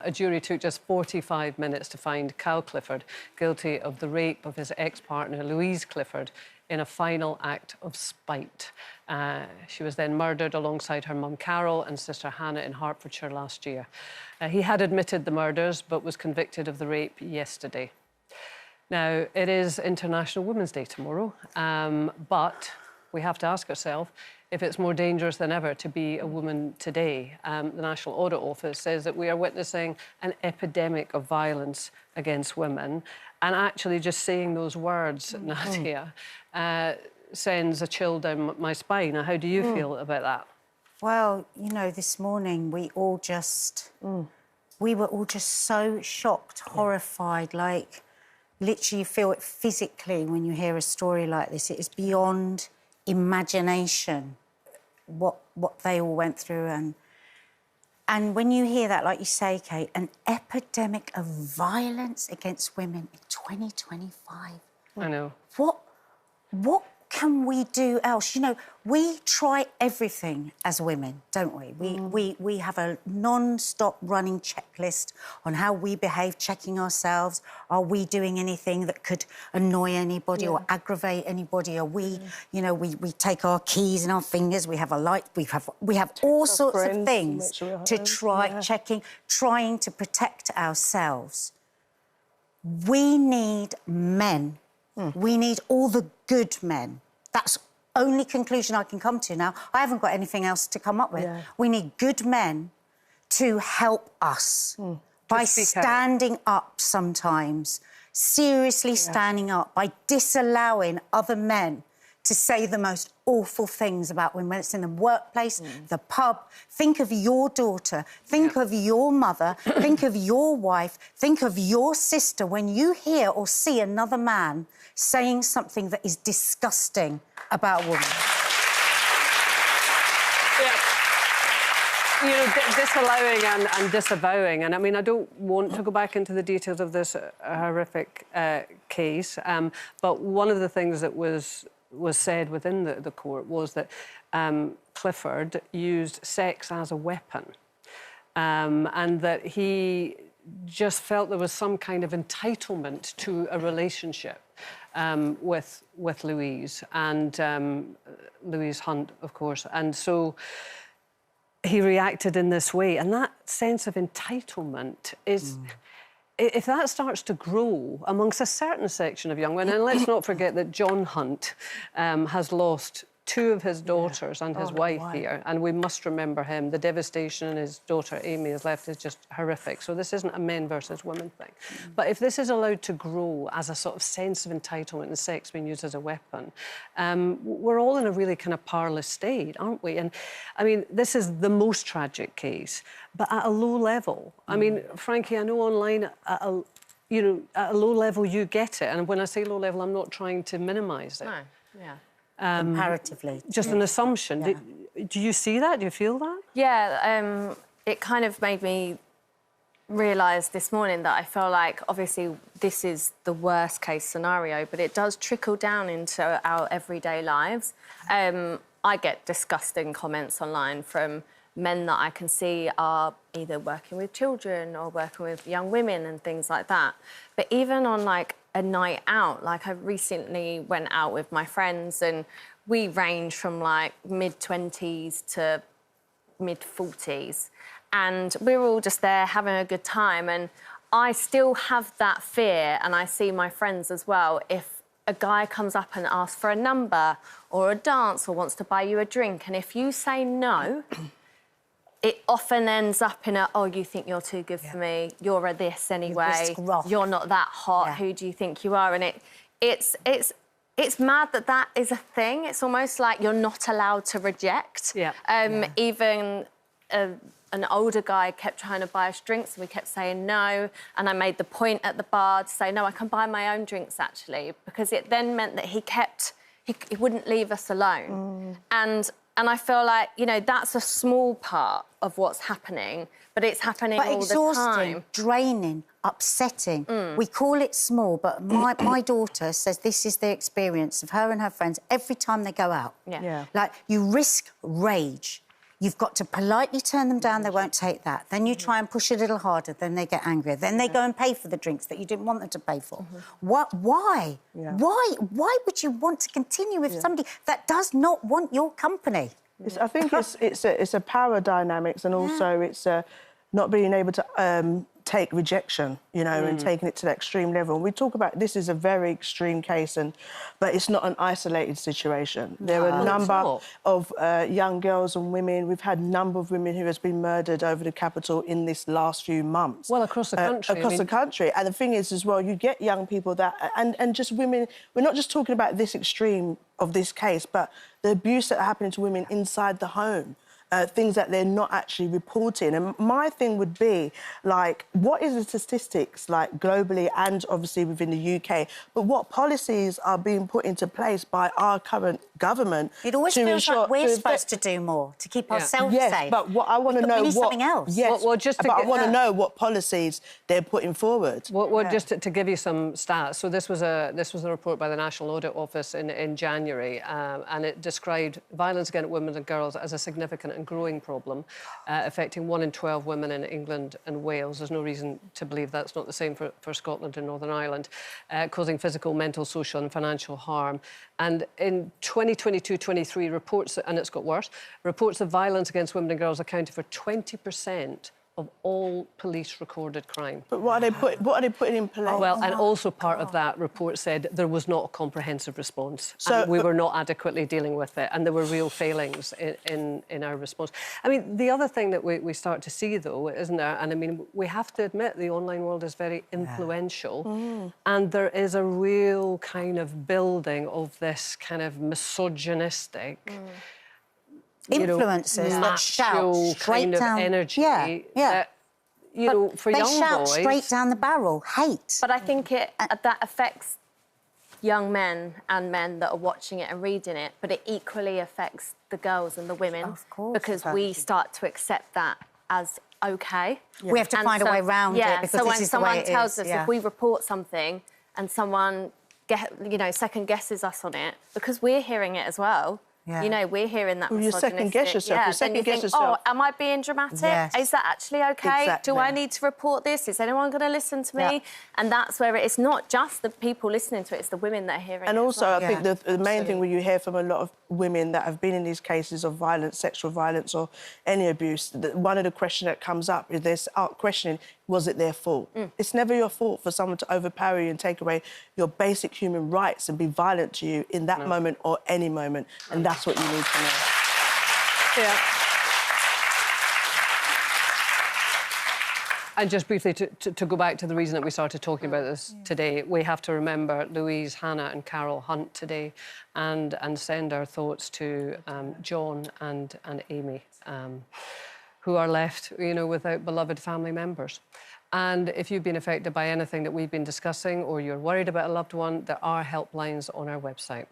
a jury took just 45 minutes to find Kyle Clifford guilty of the rape of his ex-partner, Louise Clifford, in a final act of spite. She was then murdered alongside her mum Carol and sister Hannah in Hertfordshire last year. He had admitted the murders but was convicted of the rape yesterday. Now, it is International Women's Day tomorrow, but we have to ask ourselves if it's more dangerous than ever to be a woman today. The National Audit Office says that we are witnessing an epidemic of violence against women. And actually just saying those words, Nadia, sends a chill down my spine. Now, how do you feel about that? Well, you know, this morning we all just... We were all just so shocked, horrified, like... Literally, you feel it physically when you hear a story like this. It is beyond imagination what they all went through. And when you hear that, like you say, Kate, an epidemic of violence against women in 2025. I know. What can we do else? You know, we try everything as women, don't we? We have a non-stop running checklist on how we behave, checking ourselves. Are we doing anything that could annoy anybody or aggravate anybody? Are we, you know, we take our keys in our fingers, we have a light, we have all sorts of things to try trying to protect ourselves. We need men. We need all the good men. That's the only conclusion I can come to now. I haven't got anything else to come up with. Yeah. We need good men to help us by standing up sometimes, seriously standing up, by disallowing other men to say the most awful things about women, when it's in the workplace, the pub. Think of your daughter, think of your mother, think of your wife, think of your sister when you hear or see another man saying something that is disgusting about women. You know, disallowing and disavowing. And, I mean, I don't want to go back into the details of this horrific case, but one of the things that was said within the court was that Clifford used sex as a weapon, and that he just felt there was some kind of entitlement to a relationship with Louise and Louise Hunt, of course. And so he reacted in this way. And that sense of entitlement is... If that starts to grow amongst a certain section of young women, and let's not forget that John Hunt has lost two of his daughters and his wife here, and we must remember him. The devastation his daughter Amy has left is just horrific. So this isn't a men versus women thing. But if this is allowed to grow as a sort of sense of entitlement and sex being used as a weapon, we're all in a really kind of powerless state, aren't we? And, I mean, this is the most tragic case, but at a low level. I mean, Frankie, I know online, at a low level you get it. And when I say low level, I'm not trying to minimise it. No, comparatively. Just an assumption. Yeah. Do you see that? Do you feel that? Yeah, it kind of made me realise this morning that I feel like, obviously, this is the worst-case scenario, but it does trickle down into our everyday lives. I get disgusting comments online from men that I can see are either working with children or working with young women and things like that. But even on, like, a night out, like, I recently went out with my friends and we range from, like, mid-20s to mid-40s. And we're all just there having a good time. And I still have that fear, and I see my friends as well, if a guy comes up and asks for a number or a dance or wants to buy you a drink, and if you say no, it often ends up in a, oh, you think you're too good for me, you're a this anyway, you're not that hot, who do you think you are? And it's mad that that is a thing. It's almost like you're not allowed to reject. Even an older guy kept trying to buy us drinks and we kept saying no, and I made the point at the bar to say, no, I can buy my own drinks, actually, because it then meant that he wouldn't leave us alone. And I feel like, you know, that's a small part of what's happening, but it's happening all the time. But exhausting, draining, upsetting. We call it small, but my daughter says this is the experience of her and her friends every time they go out. Like, you risk rage. You've got to politely turn them down, they won't take that. Then you try and push a little harder, then they get angrier. Then they go and pay for the drinks that you didn't want them to pay for. What? Why? Yeah. Why would you want to continue with somebody that does not want your company? I think it's a power dynamics, and also it's not being able to take rejection, you know, and taking it to the extreme level. We talk about this is a very extreme case, but it's not an isolated situation. There are a number of young girls and women. We've had a number of women who has been murdered over the capital in this last few months. Well, across the country. Across the country. And the thing is, as well, you get young people that... And just women... We're not just talking about this extreme of this case, but the abuse that are happening to women inside the home. Things that they're not actually reporting. And my thing would be, like, what is the statistics, like, globally and obviously within the UK, but what policies are being put into place by our current government? It always feels like we're supposed to do more, to keep ourselves safe. But what I want to know... We need something else. Yes, but I want to know what policies they're putting forward. Just to give you some stats, so this was a report by the National Audit Office in January, and it described violence against women and girls as a significant and growing problem, affecting 1 in 12 women in England and Wales. There's no reason to believe that's not the same for Scotland and Northern Ireland, causing physical, mental, social and financial harm. And in 2022-23 reports, and it's got worse, reports of violence against women and girls accounted for 20% of all police-recorded crime. But what are they putting in place? Well, and also part of that report said there was not a comprehensive response. So we were not adequately dealing with it, and there were real failings in our response. I mean, the other thing that we start to see, though, isn't there? And I mean, we have to admit the online world is very influential, and there is a real kind of building of this kind of misogynistic. Influencers that shout straight kind of down energy. That, for young boys, they shout straight down the barrel, hate. But I think that affects young men and men that are watching it and reading it, but it equally affects the girls and the women. Of course, because we start to accept that as OK. We have to find a way around it, because so this when is the way someone it tells is, us, if we report something and someone second guesses us on it, because we're hearing it as well. Yeah. You know, we're hearing that. Well, you second guess yourself. You second guess yourself. Oh, am I being dramatic? Yes. Is that actually OK? Exactly. Do I need to report this? Is anyone going to listen to me? Yeah. And that's where it's not just the people listening to it, it's the women that are hearing it. And also, as well. I think the main thing when you hear from a lot of women that have been in these cases of violence, sexual violence or any abuse, one of the questions that comes up is this questioning, was it their fault? It's never your fault for someone to overpower you and take away your basic human rights and be violent to you in that moment or any moment. And that's what you need to know. Yeah. And just briefly, to go back to the reason that we started talking about this today, we have to remember Louise, Hannah and Carol Hunt today and send our thoughts to John and Amy, who are left, without beloved family members. And if you've been affected by anything that we've been discussing or you're worried about a loved one, there are helplines on our website.